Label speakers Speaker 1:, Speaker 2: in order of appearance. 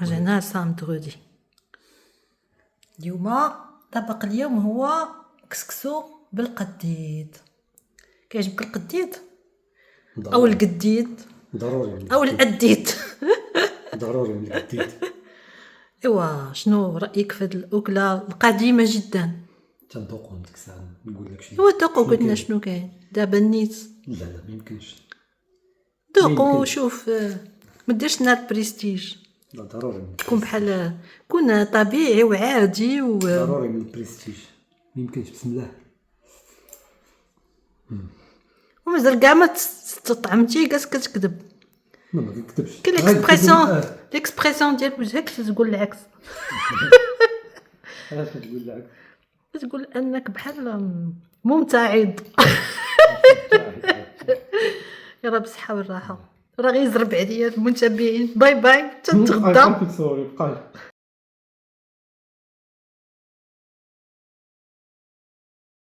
Speaker 1: رجعنا لصامت غودي. اليوم طبق اليوم هو كسكسو بالقديد. كيعجبك القديد او القديد
Speaker 2: ضروري
Speaker 1: او الاديد؟
Speaker 2: ضروري من الجديد.
Speaker 1: ايوا شنو رايك في هذه الاكله القديمه جدا؟
Speaker 2: تندوقو ديك الساعه نقول لك
Speaker 1: ايوا دوقوا قلنا شنو كاين دابا نيت.
Speaker 2: لا ما يمكنش.
Speaker 1: دوقوا شوف ما ديرش لنا البريستيج.
Speaker 2: لا ضروري
Speaker 1: كون بحال كون طبيعي وعادي
Speaker 2: ضروري من البريستيج ما يمكنش. بسم الله.
Speaker 1: ومازال كاع ما تطعمتي كاع كتكذب.
Speaker 2: ما كنكتبش.
Speaker 1: كاين ليكسبريسيون ديال وجهك تقول العكس.
Speaker 2: علاش كتقول لك؟
Speaker 1: تقول انك بحال ممتعض. يا رب الصحه والراحه. راه غيزرب عليا المتابعين. باي باي تنتغدى.
Speaker 2: سوري بقى